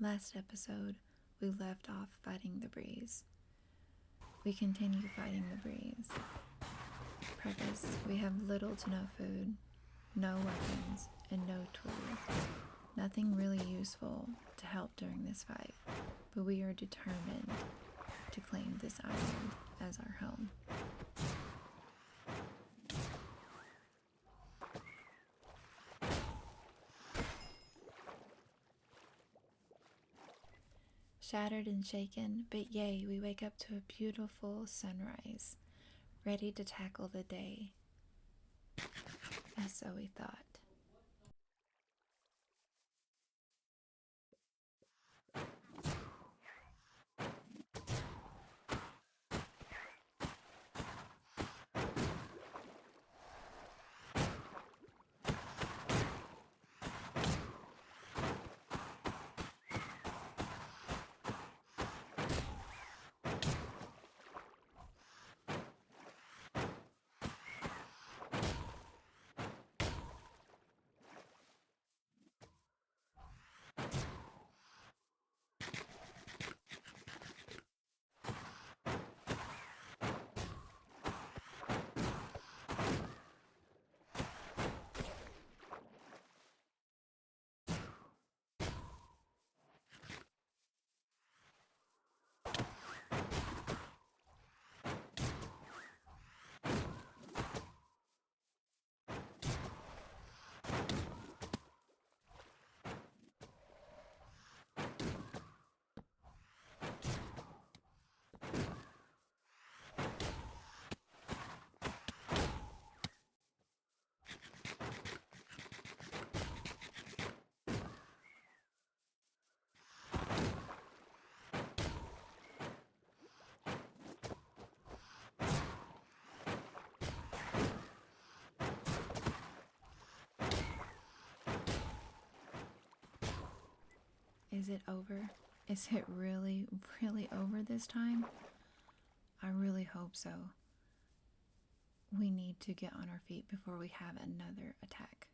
Last episode, we left off fighting the breeze. We continue fighting the breeze. Preface: we have little to no food, no weapons, and no tools. Nothing really useful to help during this fight, but we are determined to claim this island as our home. Shattered and shaken, but yay, we wake up to a beautiful sunrise, ready to tackle the day. As so we thought. Is it over? Is it really, really over this time? I really hope so. We need to get on our feet before we have another attack.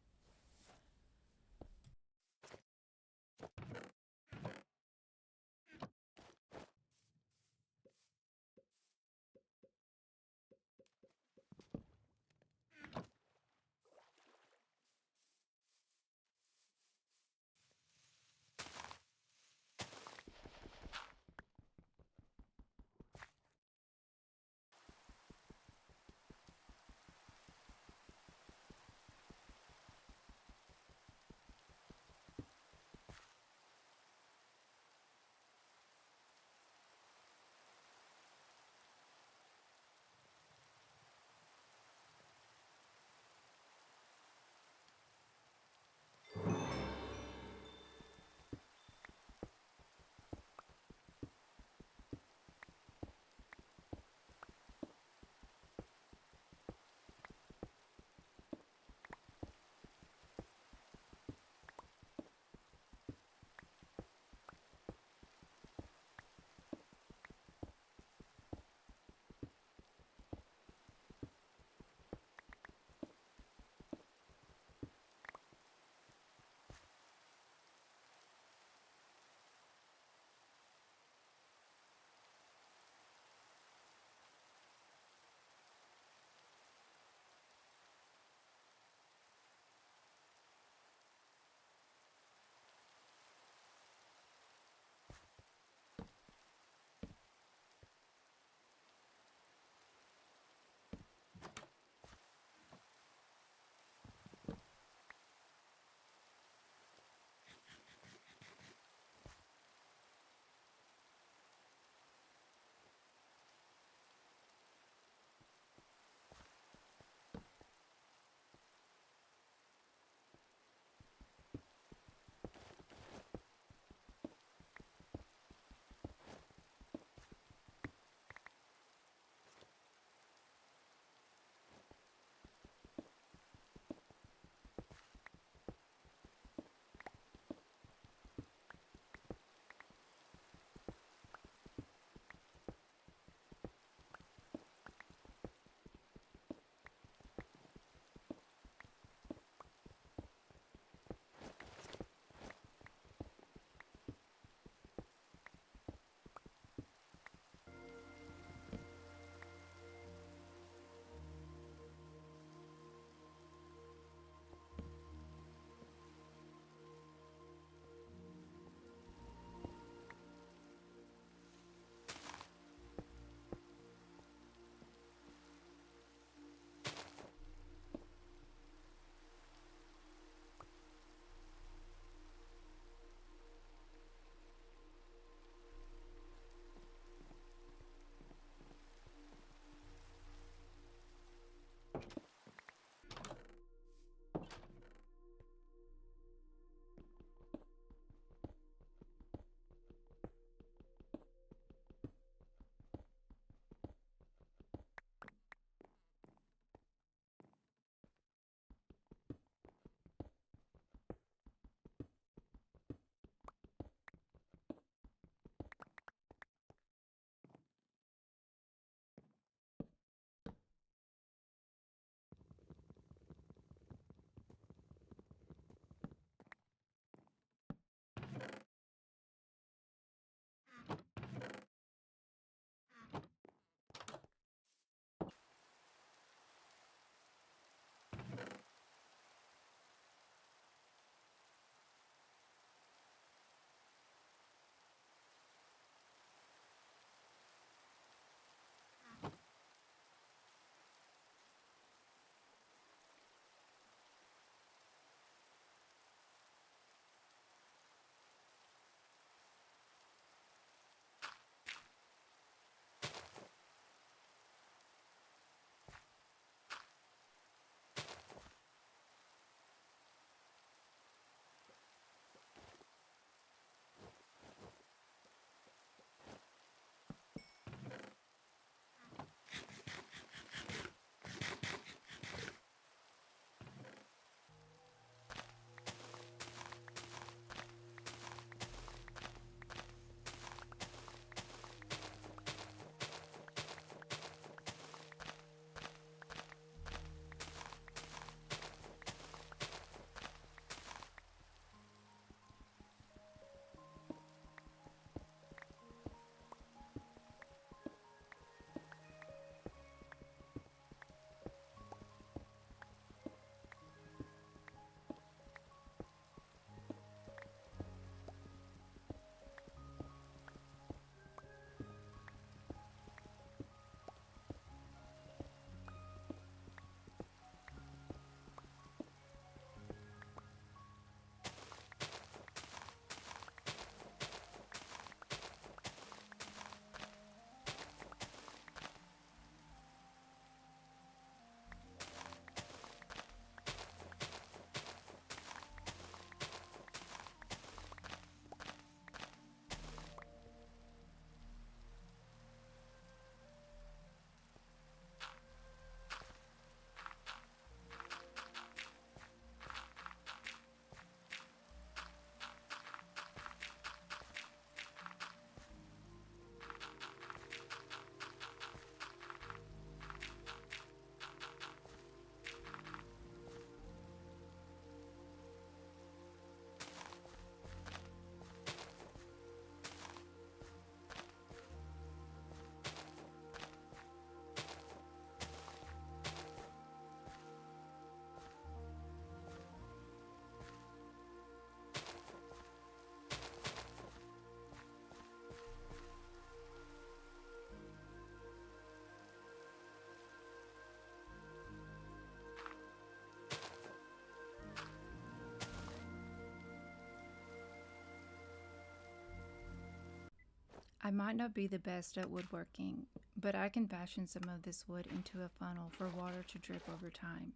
I might not be the best at woodworking, but I can fashion some of this wood into a funnel for water to drip over time.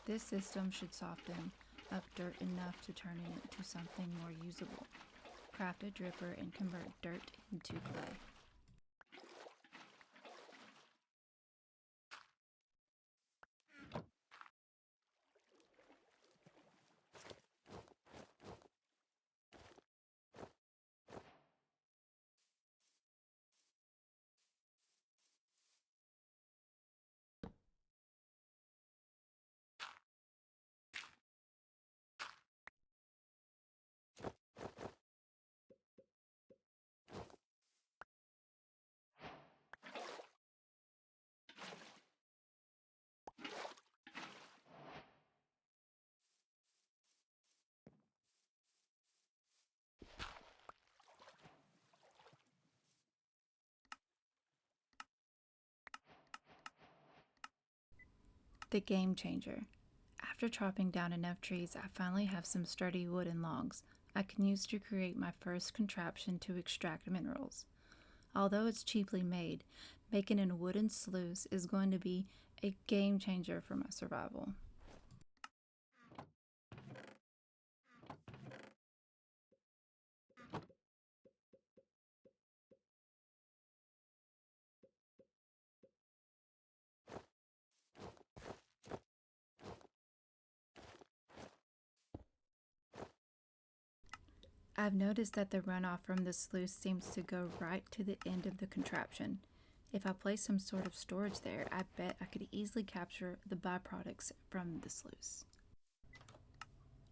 This system should soften up dirt enough to turn it into something more usable. Craft a dripper and convert dirt into clay. The game changer. After chopping down enough trees, I finally have some sturdy wooden logs I can use to create my first contraption to extract minerals. Although it's cheaply made, making a wooden sluice is going to be a game changer for my survival. I've noticed that the runoff from the sluice seems to go right to the end of the contraption. If I place some sort of storage there, I bet I could easily capture the byproducts from the sluice.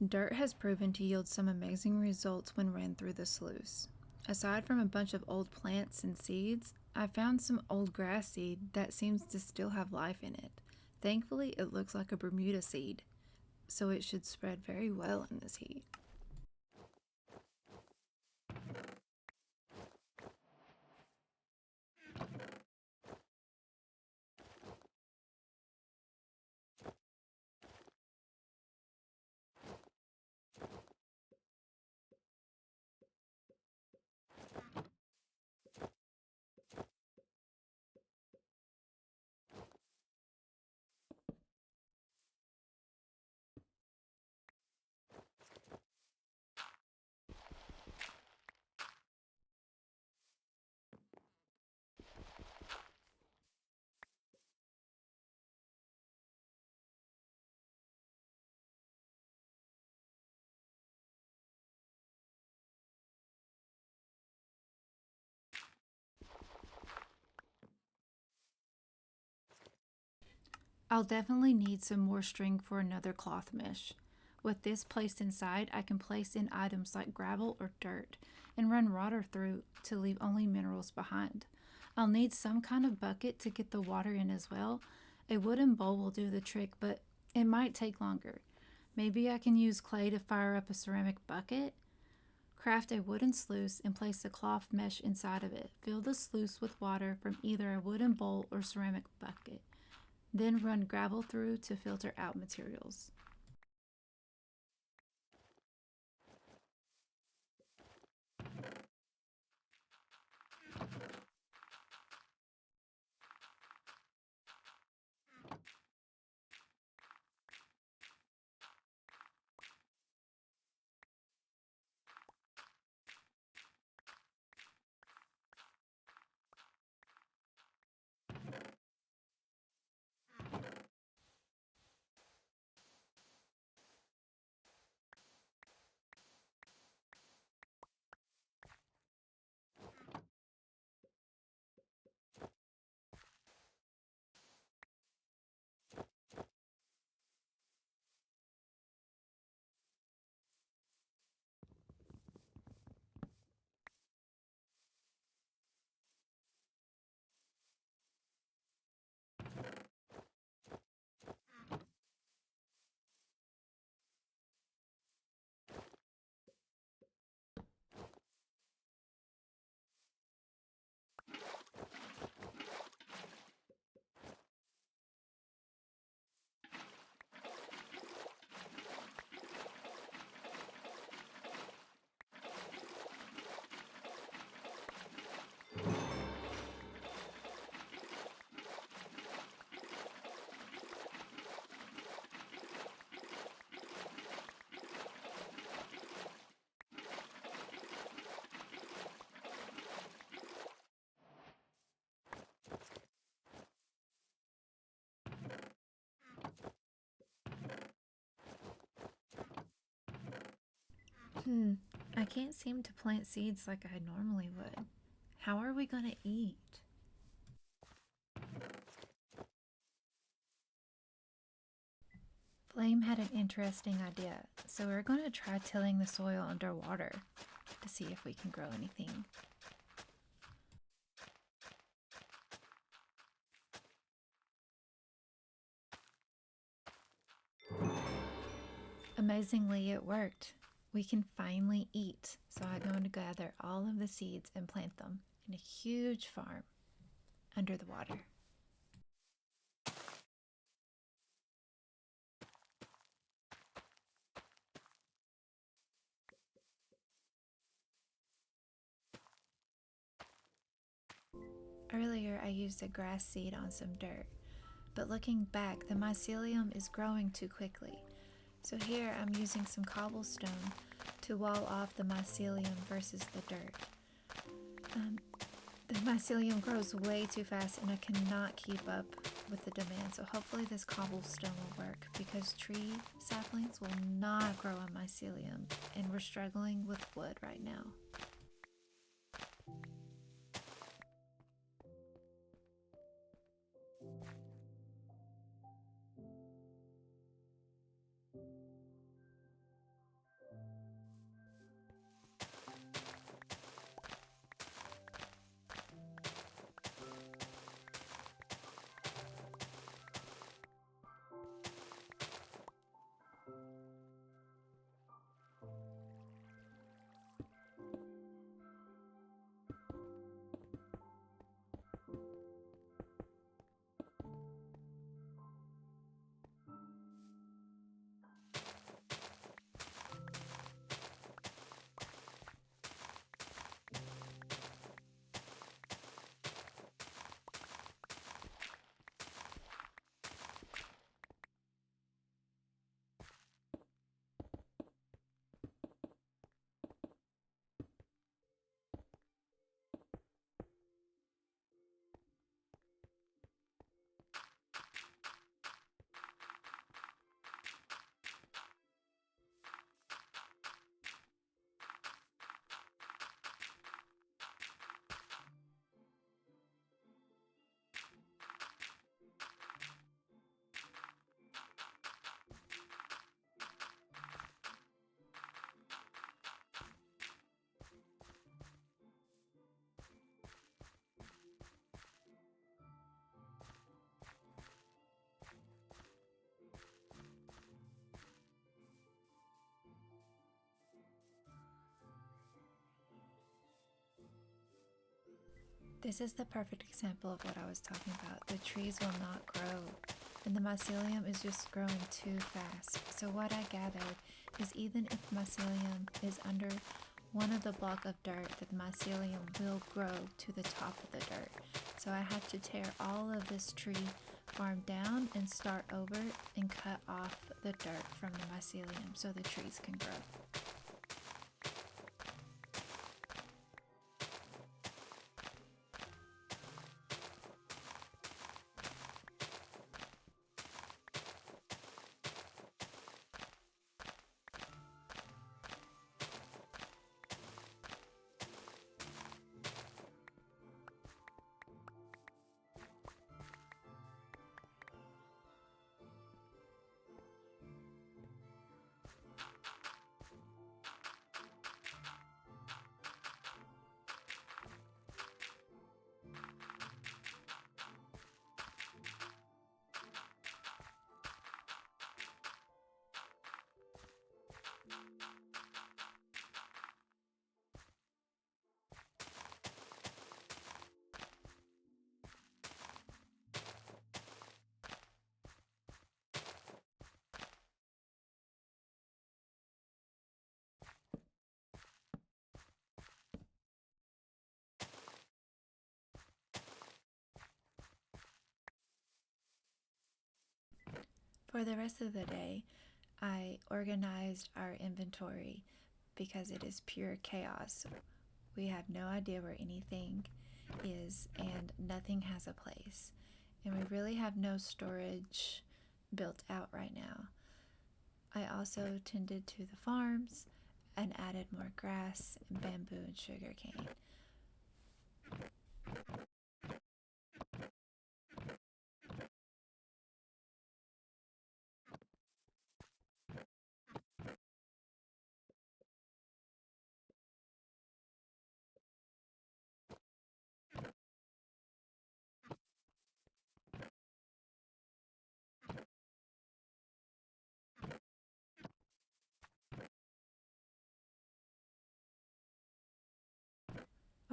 Dirt has proven to yield some amazing results when ran through the sluice. Aside from a bunch of old plants and seeds, I found some old grass seed that seems to still have life in it. Thankfully, it looks like a Bermuda seed, so it should spread very well in this heat. I'll definitely need some more string for another cloth mesh. With this placed inside, I can place in items like gravel or dirt and run water through to leave only minerals behind. I'll need some kind of bucket to get the water in as well. A wooden bowl will do the trick, but it might take longer. Maybe I can use clay to fire up a ceramic bucket? Craft a wooden sluice and place a cloth mesh inside of it. Fill the sluice with water from either a wooden bowl or ceramic bucket. Then run gravel through to filter out materials. I can't seem to plant seeds like I normally would. How are we going to eat? Flame had an interesting idea, so we're going to try tilling the soil underwater to see if we can grow anything. Amazingly, it worked. We can finally eat, so I'm going to gather all of the seeds and plant them in a huge farm under the water. Earlier, I used a grass seed on some dirt, but looking back, the mycelium is growing too quickly. So here I'm using some cobblestone to wall off the mycelium versus the dirt. The mycelium grows way too fast and I cannot keep up with the demand, so hopefully this cobblestone will work because tree saplings will not grow on mycelium and we're struggling with wood right now. This is the perfect example of what I was talking about. The trees will not grow and the mycelium is just growing too fast. So what I gathered is even if mycelium is under one of the block of dirt, the mycelium will grow to the top of the dirt. So I have to tear all of this tree farm down and start over and cut off the dirt from the mycelium so the trees can grow. For the rest of the day, I organized our inventory because it is pure chaos. We have no idea where anything is and nothing has a place. And we really have no storage built out right now. I also tended to the farms and added more grass and bamboo and sugar cane.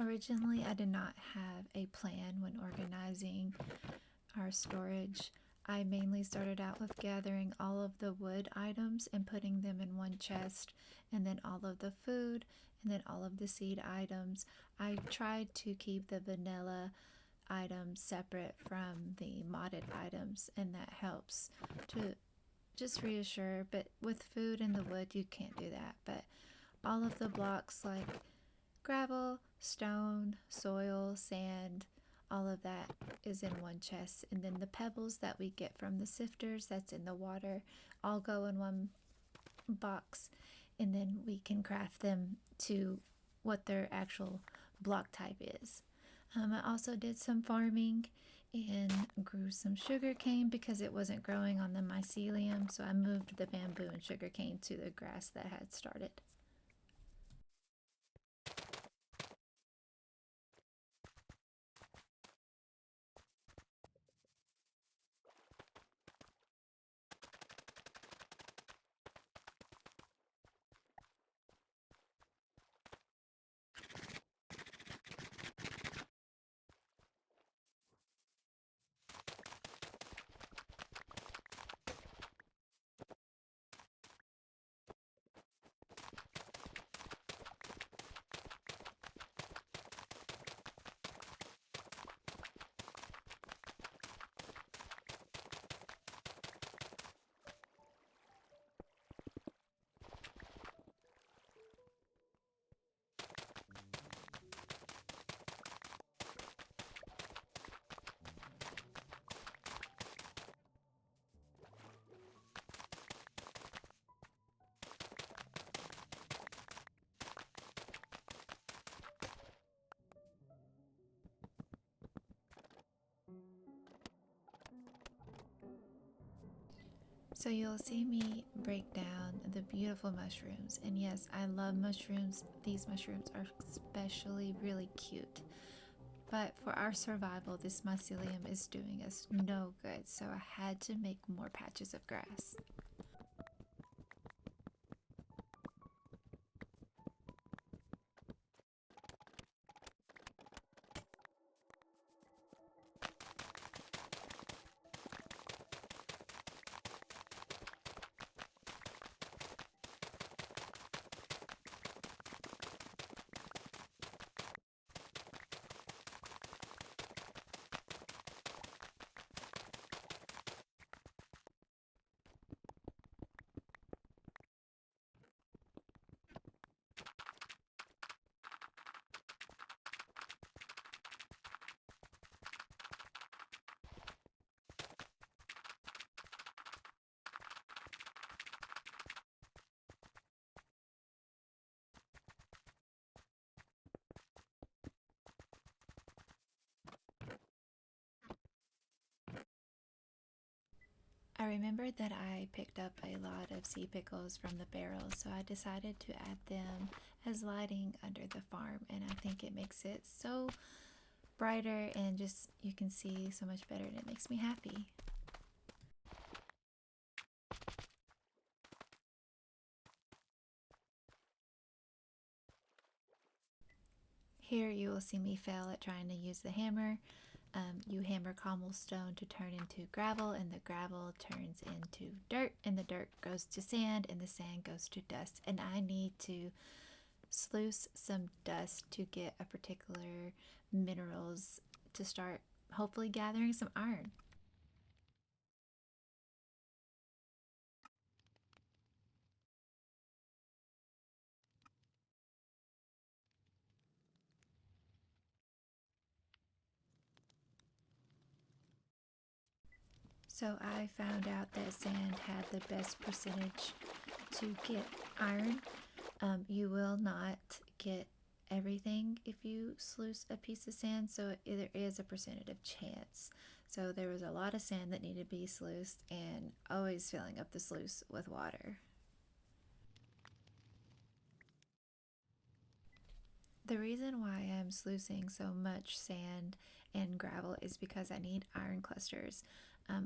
Originally, I did not have a plan when organizing our storage. I mainly started out with gathering all of the wood items and putting them in one chest, and then all of the food, and then all of the seed items. I tried to keep the vanilla items separate from the modded items, and that helps to just reassure. But with food and the wood, you can't do that. But all of the blocks like gravel, stone, soil, sand, all of that is in one chest. And then the pebbles that we get from the sifters that's in the water all go in one box. And then we can craft them to what their actual block type is. I also did some farming and grew some sugar cane because it wasn't growing on the mycelium. So I moved the bamboo and sugar cane to the grass that had started. So you'll see me break down the beautiful mushrooms. And yes, I love mushrooms. These mushrooms are especially really cute. But for our survival, this mycelium is doing us no good. So I had to make more patches of grass. I remembered that I picked up a lot of sea pickles from the barrels, so I decided to add them as lighting under the farm, and I think it makes it so brighter and just you can see so much better, and it makes me happy. Here you will see me fail at trying to use the hammer. You hammer cobblestone to turn into gravel, and the gravel turns into dirt, and the dirt goes to sand, and the sand goes to dust. And I need to sluice some dust to get a particular minerals to start hopefully gathering some iron. So I found out that sand had the best percentage to get iron. You will not get everything if you sluice a piece of sand, so there is a percentage of chance. So there was a lot of sand that needed to be sluiced, and always filling up the sluice with water. The reason why I'm sluicing so much sand and gravel is because I need iron clusters.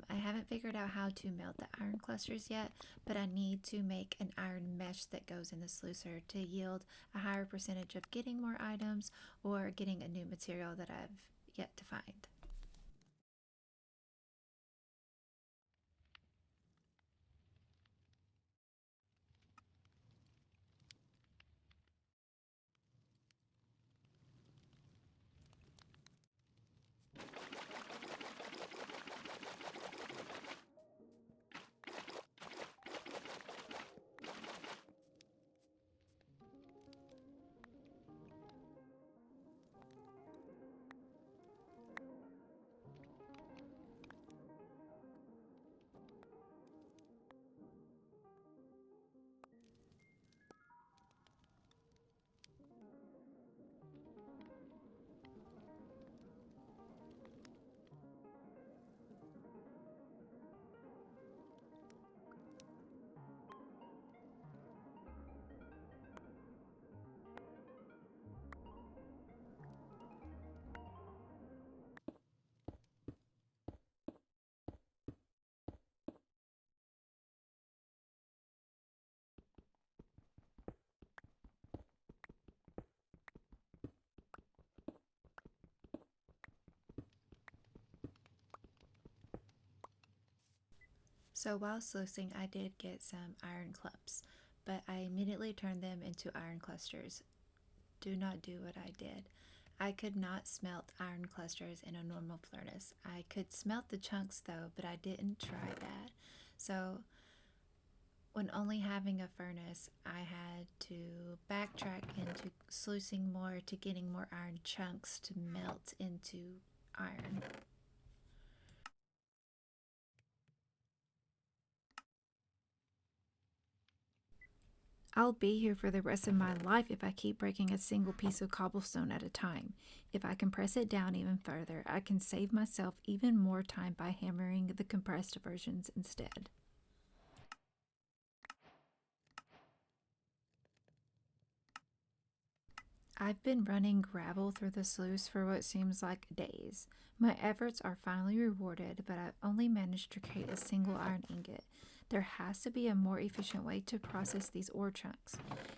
I haven't figured out how to melt the iron clusters yet, but I need to make an iron mesh that goes in the sluicer to yield a higher percentage of getting more items or getting a new material that I've yet to find. So while sluicing, I did get some iron clumps, but I immediately turned them into iron clusters. Do not do what I did. I could not smelt iron clusters in a normal furnace. I could smelt the chunks though, but I didn't try that. So when only having a furnace, I had to backtrack into sluicing more to getting more iron chunks to melt into iron. I'll be here for the rest of my life if I keep breaking a single piece of cobblestone at a time. If I compress it down even further, I can save myself even more time by hammering the compressed versions instead. I've been running gravel through the sluice for what seems like days. My efforts are finally rewarded, but I've only managed to create a single iron ingot. There has to be a more efficient way to process these ore chunks.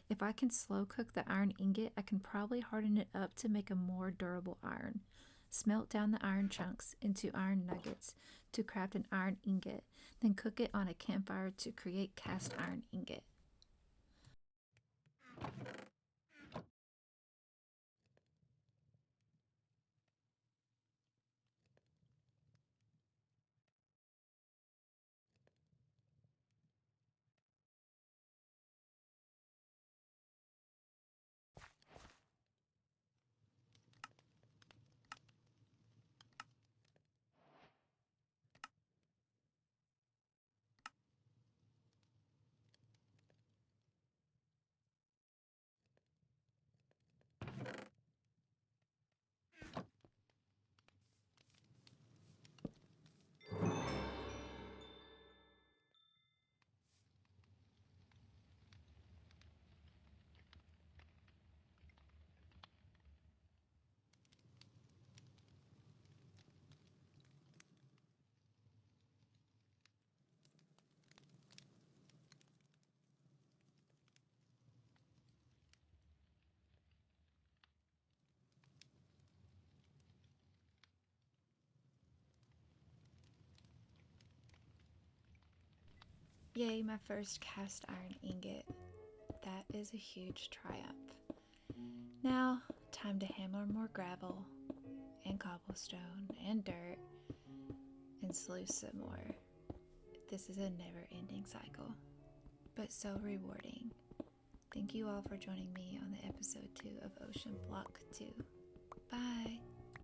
If I can slow cook the iron ingot, I can probably harden it up to make a more durable iron. Smelt down the iron chunks into iron nuggets to craft an iron ingot, then cook it on a campfire to create cast iron ingot. Yay, my first cast iron ingot. That is a huge triumph. Now, time to hammer more gravel and cobblestone and dirt and sluice some more. This is a never ending cycle, but so rewarding. Thank you all for joining me on the episode 2 of Ocean Block 2. Bye!